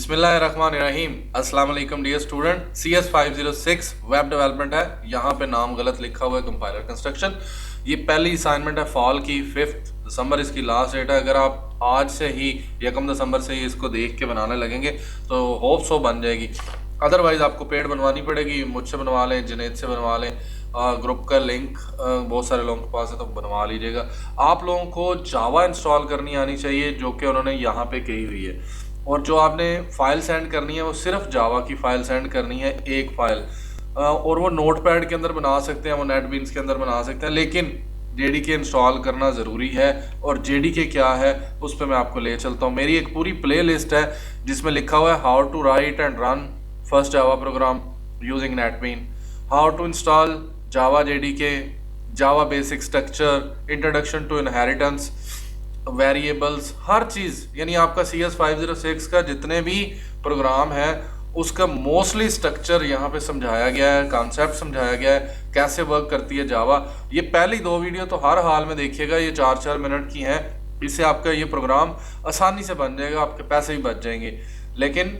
बिस्मिल्लाहिर्रहमानिर्रहीम। अस्सलाम वालेकुम dear student. CS506 web development है, यहाँ पे नाम गलत लिखा हुआ है कंपाइलर कंस्ट्रक्शन। ये पहली असाइनमेंट है फॉल की, 5 दिसंबर इसकी लास्ट डेट है। अगर आप आज से ही 1 दिसंबर से ही इसको देख के बनाने लगेंगे तो होप सो बन जाएगी। अदरवाइज़ आपको पेड बनवानी पड़ेगी, मुझसे बनवा लें, जुनैद से बनवा लें। ग्रुप का लिंक बहुत सारे लोगों के पास है तो बनवा लीजिएगा। आप लोगों को जावा इंस्टॉल करनी आनी चाहिए, जो कि उन्होंने यहाँ पे कही हुई है। और जो आपने फाइल सेंड करनी है वो सिर्फ जावा की फाइल सेंड करनी है, एक फाइल। और वो नोटपैड के अंदर बना सकते हैं, वो नेटबीन्स के अंदर बना सकते हैं, लेकिन जेडीके इंस्टॉल करना ज़रूरी है। और जेडीके क्या है उस पर मैं आपको ले चलता हूँ। मेरी एक पूरी प्ले लिस्ट है जिसमें लिखा हुआ है how to write and run first Java program using NetBean, how to install Java JDK, Java basic structure, introduction to inheritance, variables, हर चीज़। यानी आपका CS506 का जितने भी प्रोग्राम है उसका मोस्टली स्ट्रक्चर यहाँ पे समझाया गया है, कॉन्सेप्ट समझाया गया है, कैसे वर्क करती है जावा। ये पहली 2 वीडियो तो हर हाल में देखिएगा, ये 4-4 मिनट की हैं। इससे आपका ये प्रोग्राम आसानी से बन जाएगा, आपके पैसे भी बच जाएंगे। लेकिन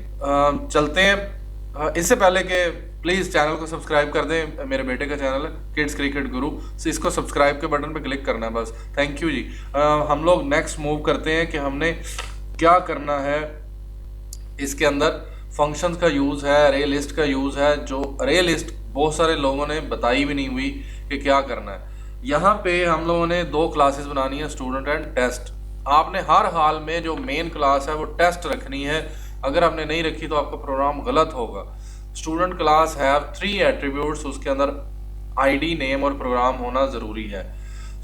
चलते हैं। इससे पहले कि प्लीज़ चैनल को सब्सक्राइब कर दें, मेरे बेटे का चैनल है किड्स क्रिकेट गुरु, से इसको सब्सक्राइब के बटन पे क्लिक करना है बस। थैंक यू जी। हम लोग नेक्स्ट मूव करते हैं कि हमने क्या करना है। इसके अंदर फंक्शंस का यूज़ है, अरे लिस्ट का यूज़ है, जो अरे लिस्ट बहुत सारे लोगों ने बताई भी नहीं हुई कि क्या करना है। यहाँ पे हम लोगों ने 2 क्लासेस बनानी है, स्टूडेंट एंड टेस्ट। आपने हर हाल में जो मेन क्लास है वो टेस्ट रखनी है। अगर आपने नहीं रखी तो आपका प्रोग्राम गलत होगा। स्टूडेंट क्लास हैव 3 एट्रीब्यूट्स, उसके अंदर आईडी, नेम और प्रोग्राम होना ज़रूरी है।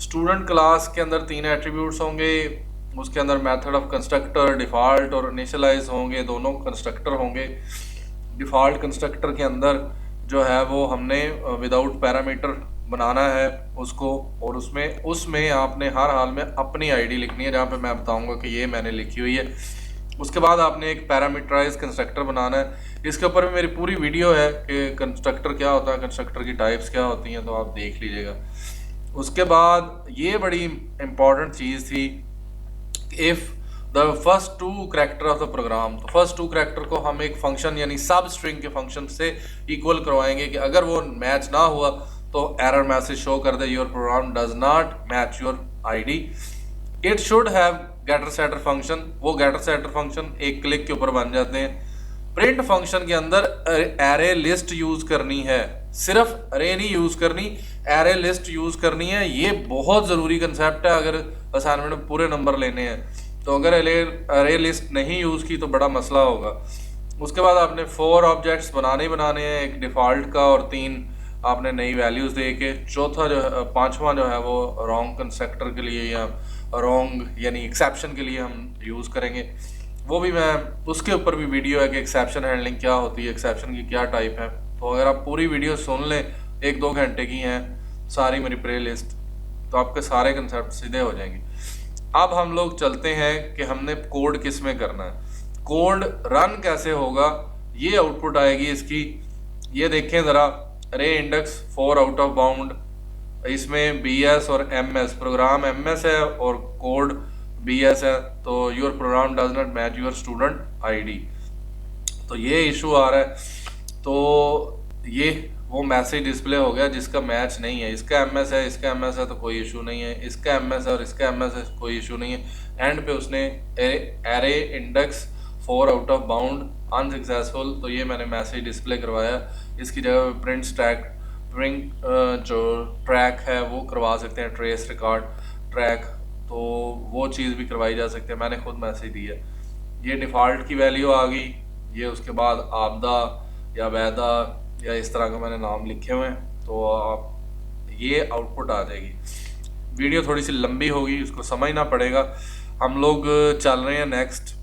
स्टूडेंट क्लास के अंदर 3 एट्रीब्यूट्स होंगे, उसके अंदर मेथड ऑफ कंस्ट्रक्टर, डिफ़ॉल्ट और इनिशियलाइज होंगे, दोनों कंस्ट्रक्टर होंगे। डिफ़ॉल्ट कंस्ट्रक्टर के अंदर जो है वो हमने विदाउट पैरामीटर बनाना है उसको, और उसमें आपने हर हाल में अपनी आईडी लिखनी है, जहाँ पे मैं बताऊंगा कि ये मैंने लिखी हुई है। उसके बाद आपने एक पैरामीटराइज कंस्ट्रक्टर बनाना है। इसके ऊपर भी मेरी पूरी वीडियो है कि कंस्ट्रक्टर क्या होता है, कंस्ट्रक्टर की टाइप्स क्या होती हैं, तो आप देख लीजिएगा। उसके बाद ये बड़ी इंपॉर्टेंट चीज़ थी, if the first 2 character of the program, तो फर्स्ट 2 करैक्टर को हम एक फंक्शन यानी सब स्ट्रिंग के फंक्शन से इक्वल करवाएंगे कि अगर वो मैच ना हुआ तो एरर मैसेज शो कर दे, your program does not match your ID. It should have getter setter function, वो गेटर सेटर फंक्शन एक क्लिक के ऊपर बन जाते हैं। प्रिंट फंक्शन के अंदर एरे लिस्ट यूज करनी है, सिर्फ अरे नहीं यूज करनी, एरे लिस्ट यूज करनी है। ये बहुत ज़रूरी कंसेप्ट है अगर असाइनमेंट में पूरे नंबर लेने हैं। तो अगर अरे लिस्ट नहीं यूज़ की तो बड़ा मसला होगा। उसके बाद आपने 4 ऑब्जेक्ट्स बनाने ही बनाने हैं, एक डिफ़ॉल्ट का और 3 आपने नई वैल्यूज़ दे के। चौथा जो है, 5वां जो है वो रॉन्ग कंस्ट्रक्टर के लिए या रॉन्ग यानी एक्सेप्शन के लिए हम यूज़ करेंगे। वो भी मैं, उसके ऊपर भी वीडियो है कि एक्सेप्शन हैंडलिंग क्या होती है, एक्सेप्शन की क्या टाइप है। तो अगर आप पूरी वीडियो सुन लें, 1-2 घंटे की हैं सारी मेरी प्ले लिस्ट, तो आपके सारे कंसेप्ट सीधे हो जाएंगे। अब हम लोग चलते हैं कि हमने कोड किस में करना है, कोड रन कैसे होगा। ये आउटपुट आएगी इसकी, ये देखें ज़रा, अरे इंडेक्स 4 आउट ऑफ बाउंड, इसमें BS और MS, प्रोग्राम MS है और कोड BS है, तो your program does not match your student ID. तो ये इशू आ रहा है। तो ये वो मैसेज डिस्प्ले हो गया जिसका मैच नहीं है। इसका MS है, इसका MS है तो कोई इशू नहीं है, इसका MS है और इसका MS है कोई इशू नहीं है। एंड पे उसने array index 4 out of bound unsuccessful, तो ये मैंने मैसेज डिस्प्ले करवाया। इसकी जगह प्रिंट स्टैक जो ट्रैक है वो करवा सकते हैं, ट्रेस रिकॉर्ड ट्रैक, तो वो चीज़ भी करवाई जा सकती है। मैंने खुद मैसेज दिया। ये डिफ़ॉल्ट की वैल्यू आ गई, ये उसके बाद आबदा या वैदा या इस तरह का मैंने नाम लिखे हुए हैं, तो आप ये आउटपुट आ जाएगी। वीडियो थोड़ी सी लंबी होगी, उसको समझना पड़ेगा। हम लोग चल रहे हैं नेक्स्ट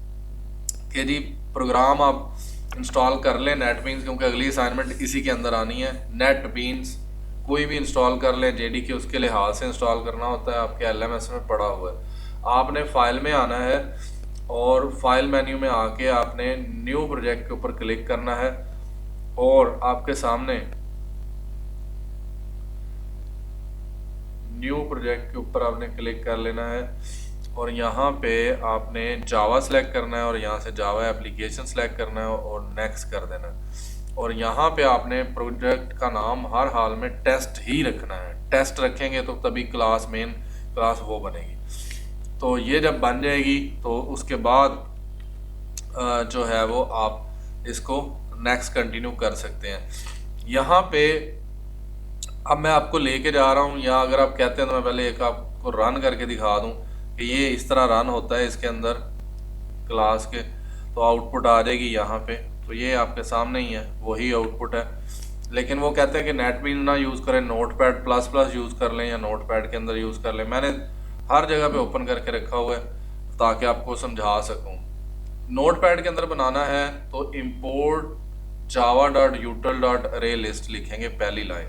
कि जी प्रोग्राम आप इंस्टॉल कर लें नेटबीन्स, क्योंकि अगली असाइनमेंट इसी के अंदर आनी है। नेटबीन्स कोई भी इंस्टॉल कर लें, जेडीके उसके लिहाज से इंस्टॉल करना होता है, आपके LMS में पड़ा हुआ है। आपने फाइल में आना है और फाइल मेन्यू में आके आपने न्यू प्रोजेक्ट के ऊपर क्लिक करना है और आपके सामने न्यू प्रोजेक्ट के ऊपर आपने क्लिक कर लेना है। और यहाँ पे आपने जावा सेलेक्ट करना है और यहाँ से जावा एप्लीकेशन सेलेक्ट करना है और नेक्स्ट कर देना है। और यहाँ पे आपने प्रोजेक्ट का नाम हर हाल में टेस्ट ही रखना है। टेस्ट रखेंगे तो तभी क्लास मेन क्लास वो बनेगी। तो ये जब बन जाएगी तो उसके बाद जो है वो आप इसको नेक्स्ट कंटिन्यू कर सकते हैं। यहाँ पे अब मैं आपको लेके जा रहा हूँ, या अगर आप कहते हैं तो मैं पहले एक आपको रन करके दिखा दूँ कि ये इस तरह रन होता है इसके अंदर क्लास के। तो आउटपुट आ जाएगी यहाँ पे। तो ये आपके सामने ही है, वही आउटपुट है। लेकिन वो कहते हैं कि नेटबीन्स ना यूज़ करें, नोटपैड प्लस प्लस यूज़ कर लें या नोटपैड के अंदर यूज़ कर लें। मैंने हर जगह पे ओपन करके रखा हुआ है ताकि आपको समझा सकूँ। नोटपैड के अंदर बनाना है तो import java.util.array list लिखेंगे पहली लाइन।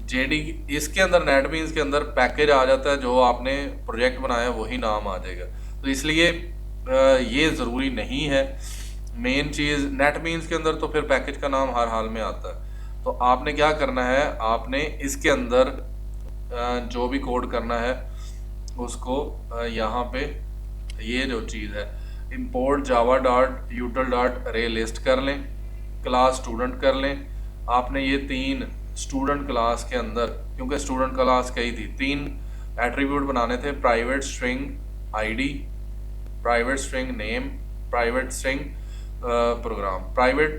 जेडी इसके अंदर नेटबीन्स के अंदर पैकेज आ जाता है, जो आपने प्रोजेक्ट बनाया वही नाम आ जाएगा। तो इसलिए ये ज़रूरी नहीं है। मेन चीज़ नेटबीन्स के अंदर तो फिर पैकेज का नाम हर हाल में आता है। तो आपने क्या करना है, आपने इसके अंदर जो भी कोड करना है उसको यहाँ पे ये जो चीज़ है import java.util.array list कर लें, क्लास स्टूडेंट कर लें। आपने ये 3 स्टूडेंट क्लास के अंदर, क्योंकि स्टूडेंट क्लास कई थी, 3 एट्रीब्यूट बनाने थे। Private string ID, private string name, private string program. Private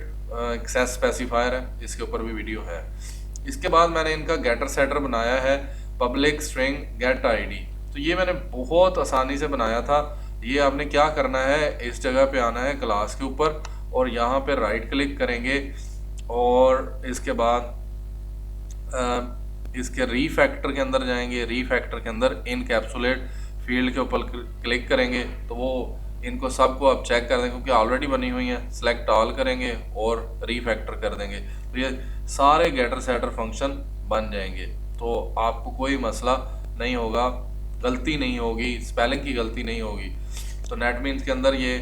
access specifier है, इसके ऊपर भी वीडियो है। इसके बाद मैंने इनका गेटर सेटर बनाया है पब्लिक स्ट्रिंग गेट आईडी। तो ये मैंने बहुत आसानी से बनाया था। ये आपने क्या करना है, इस जगह पे आना है क्लास के ऊपर और यहाँ पे राइट क्लिक करेंगे और इसके बाद इसके रीफैक्टर के अंदर जाएंगे। रीफैक्टर के अंदर इनकैप्सुलेट फील्ड के ऊपर क्लिक करेंगे तो वो इनको सबको आप चेक कर देंगे, क्योंकि ऑलरेडी बनी हुई हैं। सेलेक्ट ऑल करेंगे और रीफैक्टर कर देंगे तो ये सारे गेटर सेटर फंक्शन बन जाएंगे। तो आपको कोई मसला नहीं होगा, गलती नहीं होगी, स्पेलिंग की गलती नहीं होगी। तो नेटबीन्स के अंदर ये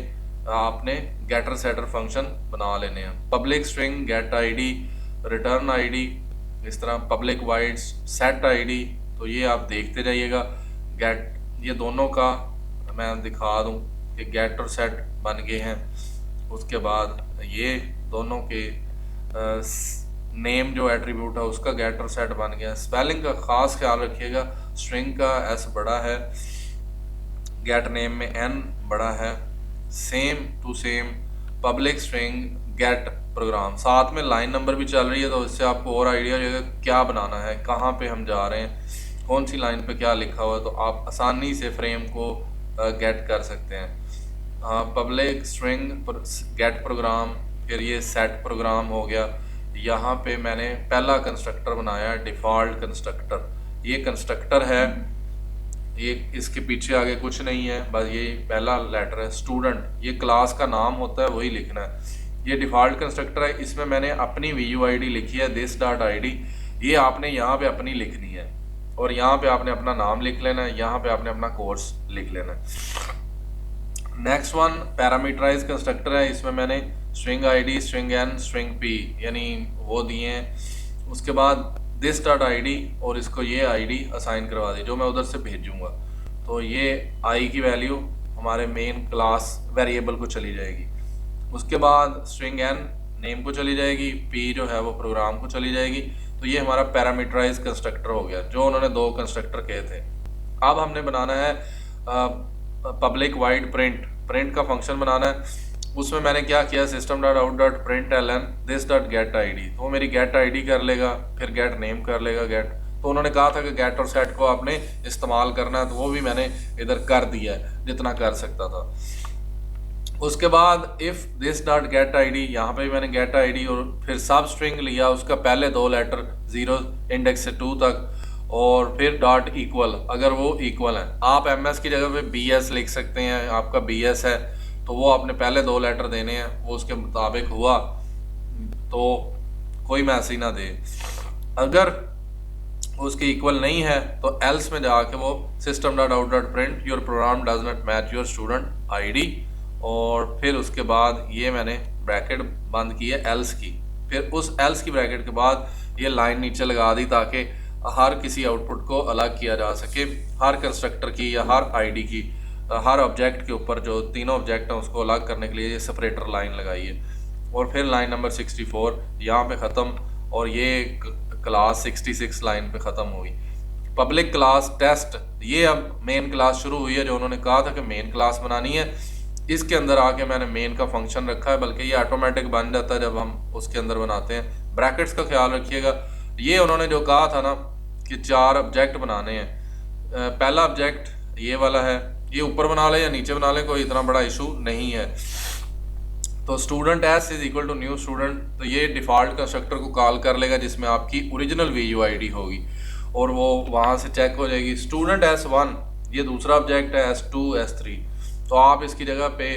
आपने गेटर सेटर फंक्शन बना लेने हैं। Public string get ID, return ID, इस तरह पब्लिक वाइड सेट आईडी। तो ये आप देखते जाइएगा। गेट ये दोनों का मैं दिखा दूं कि गेट और सेट बन गए हैं। उसके बाद ये दोनों के नेम जो एट्रीब्यूट है उसका गेट और सेट बन गया। स्पेलिंग का खास ख्याल रखिएगा, स्ट्रिंग का एस बड़ा है, गेट नेम में एन बड़ा है। Same to same public string get program, साथ में लाइन नंबर भी चल रही है तो इससे आपको और आइडिया हो जाएगा क्या बनाना है, कहाँ पे हम जा रहे हैं, कौन सी लाइन पे क्या लिखा हुआ है। तो आप आसानी से फ्रेम को गेट कर सकते हैं। पब्लिक स्ट्रिंग गेट प्रोग्राम, फिर ये सेट प्रोग्राम हो गया। यहाँ पे मैंने पहला कंस्ट्रक्टर बनाया डिफ़ॉल्ट कंस्ट्रक्टर। ये कंस्ट्रक्टर है, ये इसके पीछे आगे कुछ नहीं है, बस ये पहला लेटर है स्टूडेंट। ये क्लास का नाम होता है, वही लिखना है। ये डिफ़ॉल्ट कंस्ट्रक्टर है, इसमें मैंने अपनी VUID लिखी है this.id। ये आपने यहाँ पे अपनी लिखनी है और यहाँ पे आपने अपना नाम लिख लेना है, यहाँ पे आपने अपना कोर्स लिख लेना है। नेक्स्ट वन पैरामीटराइज कंस्ट्रक्टर है। इसमें मैंने string ID, string N, string P यानी वो दिए हैं। उसके बाद this.id और इसको ये ID असाइन करवा दी जो मैं उधर से भेजूंगा। तो ये I की वैल्यू हमारे मेन क्लास वेरिएबल को चली जाएगी। उसके बाद स्ट्रिंग N नेम को चली जाएगी, P जो है वो प्रोग्राम को चली जाएगी। तो ये हमारा पैरामीटराइज कंस्ट्रक्टर हो गया, जो उन्होंने 2 कंस्ट्रक्टर कहे थे। अब हमने बनाना है पब्लिक वाइड प्रिंट का फंक्शन बनाना है। उसमें मैंने क्या किया, system.out.println this.getID। तो वो मेरी गेट आईडी कर लेगा, फिर गेट नेम कर लेगा गेट। तो उन्होंने कहा था कि गेट और सेट को आपने इस्तेमाल करना है, तो वो भी मैंने इधर कर दिया है जितना कर सकता था। उसके बाद इफ़ this.getID, यहाँ पे भी मैंने गेट आईडी और फिर सब स्ट्रिंग लिया, उसका पहले 2 लेटर 0 इंडेक्स से 2 तक, और फिर डॉट इक्वल अगर वो इक्वल है। आप MS की जगह पे BS लिख सकते हैं, आपका BS है तो वो आपने पहले 2 लेटर देने हैं, वो उसके मुताबिक हुआ तो कोई मैसेज ना दे। अगर उसके इक्वल नहीं है तो एल्स में जाके वो system.out.print your program does not match your student ID, और फिर उसके बाद ये मैंने ब्रैकेट बंद की है एल्स की। फिर उस एल्स की ब्रैकेट के बाद ये लाइन नीचे लगा दी ताकि हर किसी आउटपुट को अलग किया जा सके, हर कंस्ट्रक्टर की या हर ID की हर ऑब्जेक्ट के ऊपर जो तीनों ऑब्जेक्ट हैं उसको अलग करने के लिए ये सेपरेटर लाइन लगाई है। और फिर लाइन नंबर 64 यहाँ पे ख़त्म, और ये क्लास 66 लाइन पे ख़त्म हुई। पब्लिक क्लास टेस्ट, ये अब मेन क्लास शुरू हुई है जो उन्होंने कहा था कि मेन क्लास बनानी है। इसके अंदर आके मैंने मेन का फंक्शन रखा है, बल्कि ये ऑटोमेटिक बन जाता है जब हम उसके अंदर बनाते हैं। ब्रैकेट्स का ख्याल रखिएगा। ये उन्होंने जो कहा था ना कि 4 ऑब्जेक्ट बनाने हैं, पहला ऑब्जेक्ट ये वाला है, ये ऊपर बना लें या नीचे बना लें, कोई इतना बड़ा इशू नहीं है। तो student S is equal to new student, तो ये डिफ़ॉल्ट कंस्ट्रक्टर को कॉल कर लेगा जिसमें आपकी ओरिजिनल VUID होगी और वो वहाँ से चेक हो जाएगी। स्टूडेंट S1 ये दूसरा ऑब्जेक्ट है, S2 S3, तो आप इसकी जगह पे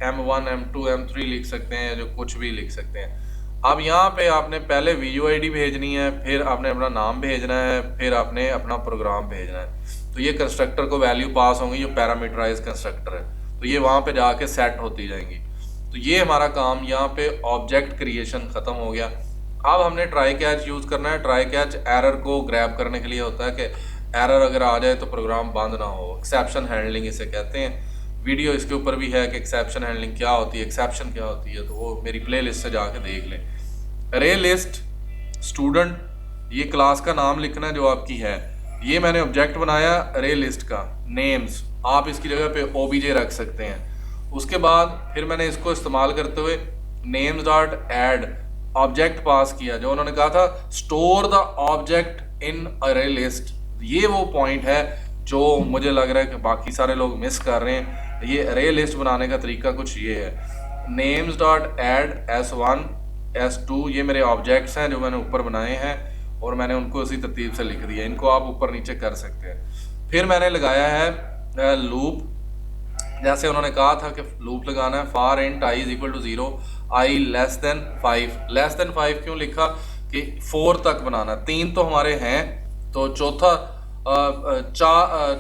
M1 M2 M3 लिख सकते हैं, जो कुछ भी लिख सकते हैं। अब यहाँ पे आपने पहले VUID भेजनी है, फिर आपने अपना नाम भेजना है, फिर आपने अपना प्रोग्राम भेजना है। तो ये कंस्ट्रक्टर को वैल्यू पास होंगी जो पैरामीटराइज कंस्ट्रक्टर है, तो ये वहाँ पे जाके सेट होती जाएंगी। तो ये हमारा काम यहाँ पे ऑब्जेक्ट क्रिएशन ख़त्म हो गया। अब हमने ट्राई कैच यूज़ करना है। ट्राई कैच एरर को ग्रैब करने के लिए होता है कि एरर अगर आ जाए तो प्रोग्राम बंद ना हो। एक्सेप्शन हैंडलिंग इसे कहते हैं। वीडियो इसके ऊपर भी है कि एक्सेप्शन हैंडलिंग क्या होती है, एक्सेप्शन क्या होती है, तो वो मेरी प्ले लिस्ट से जाके देख लें। अरे लिस्ट स्टूडेंट, ये क्लास का नाम लिखना जो आपकी है। ये मैंने ऑब्जेक्ट बनाया अरे लिस्ट का। नेम्स आप इसकी जगह पे OBJ रख सकते हैं। उसके बाद फिर मैंने इसको इस्तेमाल करते हुए नेम्स डॉट ऐड ऑब्जेक्ट पास किया, जो उन्होंने कहा था स्टोर द ऑब्जेक्ट इन अरे लिस्ट। ये वो पॉइंट है जो मुझे लग रहा है कि बाकी सारे लोग मिस कर रहे हैं। ये अरे लिस्ट बनाने का तरीका कुछ ये है। Names dot add S1 S2 ये मेरे ऑब्जेक्ट्स हैं जो मैंने ऊपर बनाए हैं और मैंने उनको उसी तरतीब से लिख दिया। इनको आप ऊपर नीचे कर सकते हैं। फिर मैंने लगाया है लूप, जैसे उन्होंने कहा था कि लूप लगाना है for int i is equal to 0, i less than 5। Less than 5 क्यों लिखा कि 4 तक बनाना। 3 तो हमारे हैं, तो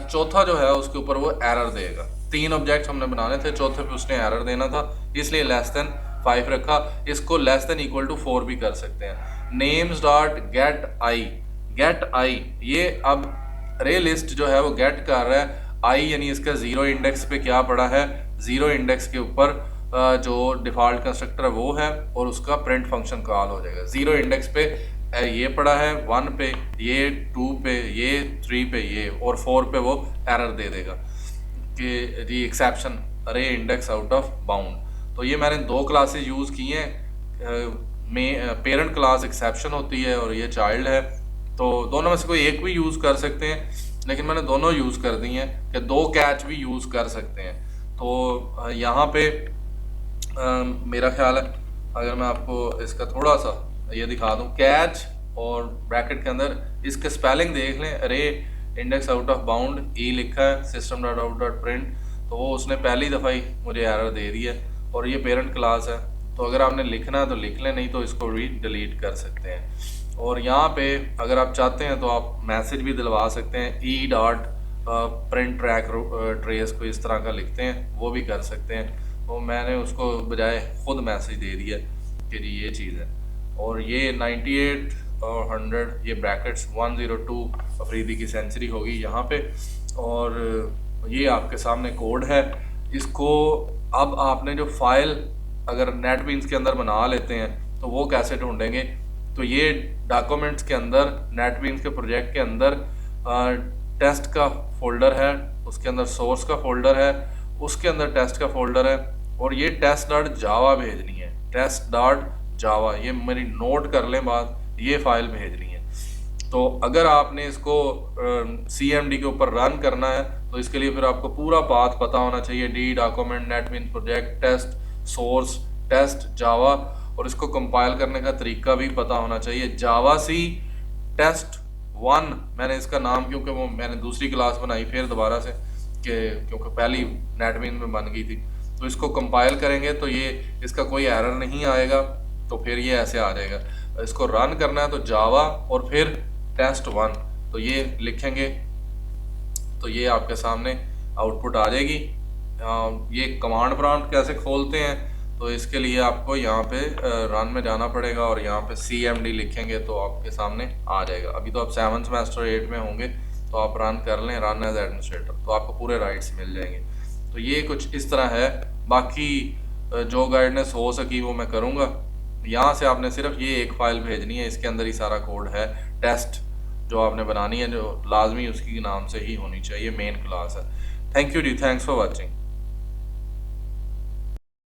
चौथा जो है उसके ऊपर वो एरर देगा। 3 ऑब्जेक्ट हमने बनाने थे, चौथे पे उसने एरर देना था, इसलिए लेस देन 5 रखा। इसको लेस देन इक्वल टू 4 भी कर सकते हैं। नेम्स डॉट गेट i ये अब रे लिस्ट जो है वो गेट कर रहा है i, यानी इसका 0 इंडेक्स पे क्या पड़ा है, 0 इंडेक्स के ऊपर जो डिफ़ॉल्ट कंस्ट्रक्टर है वो है, और उसका प्रिंट फंक्शन कॉल हो जाएगा। 0 इंडेक्स पे ये पड़ा है, 1 पे ये, 2 पे ये, 3 पे ये, और 4 पे वो एरर दे देगा कि दी एक्सेप्शन अरे इंडेक्स आउट ऑफ बाउंड। तो ये मैंने 2 क्लासेस यूज़ की हैं। में पेरेंट क्लास एक्सेप्शन होती है और ये चाइल्ड है, तो दोनों में से कोई एक भी यूज़ कर सकते हैं, लेकिन मैंने दोनों यूज़ कर दी हैं कि 2 कैच भी यूज़ कर सकते हैं। तो यहाँ पे मेरा ख्याल है अगर मैं आपको इसका थोड़ा सा ये दिखा दूँ, कैच और ब्रैकेट के अंदर इसके स्पेलिंग देख लें। अरे इंडेक्स आउट ऑफ बाउंड ई लिखा है system dot out dot print, तो वो उसने पहली दफ़ा ही मुझे एरर दे दी है। और ये पेरेंट क्लास है, तो अगर आपने लिखना है तो लिख लें, नहीं तो इसको भी डिलीट कर सकते हैं। और यहाँ पे अगर आप चाहते हैं तो आप मैसेज भी दिलवा सकते हैं, E dot print track trace को इस तरह का लिखते हैं, वो भी कर सकते हैं। तो मैंने उसको बजाय ख़ुद मैसेज दे दिया कि जी ये चीज़ है। और ये 98 और 100 ये ब्रैकेट्स 102 अफरीदी की सेंचुरी होगी यहाँ पे। और ये आपके सामने कोड है। इसको अब आपने जो फाइल अगर नेटबीन्स के अंदर बना लेते हैं तो वो कैसे ढूंढेंगे, तो ये डॉक्यूमेंट्स के अंदर नेटबीन्स के प्रोजेक्ट के अंदर टेस्ट का फोल्डर है, उसके अंदर सोर्स का फोल्डर है, उसके अंदर टेस्ट का फोल्डर है, और ये टेस्ट डॉट जावा भेजनी है। टेस्ट डॉट जावा ये मेरी नोट कर लें बात, ये फाइल भेजनी है। तो अगर आपने इसको CMD के ऊपर रन करना है तो इसके लिए फिर आपको पूरा पाथ पता होना चाहिए, D document NetBeans project test source test Java, और इसको कंपाइल करने का तरीका भी पता होना चाहिए। जावा सी टेस्ट 1 मैंने इसका नाम, क्योंकि वो मैंने दूसरी क्लास बनाई फिर दोबारा से क्योंकि पहली नेटबीन्स में बन गई थी। तो इसको कंपाइल करेंगे तो ये इसका कोई एरर नहीं आएगा, तो फिर ये ऐसे आ जाएगा। इसको रन करना है तो जावा और फिर टेस्ट 1, तो ये लिखेंगे तो ये आपके सामने आउटपुट आ जाएगी। ये कमांड प्रॉम्प्ट कैसे खोलते हैं, तो इसके लिए आपको यहाँ पे रन में जाना पड़ेगा और यहाँ पे CMD लिखेंगे तो आपके सामने आ जाएगा। अभी तो आप 7 सेमेस्टर 8 में होंगे, तो आप रन कर लें, रन एज एडमिनिस्ट्रेटर, तो आपको पूरे राइट्स मिल जाएंगे। तो ये कुछ इस तरह है। बाकी जो गाइडेंस हो सकी वो मैं करूँगा। यहाँ से आपने सिर्फ ये एक फ़ाइल भेजनी है, इसके अंदर ही सारा कोड है। टेस्ट जो आपने बनानी है, जो लाजमी उसकी नाम से ही होनी चाहिए, मेन क्लास है। थैंक यू जी, थैंक्स फॉर वॉचिंग।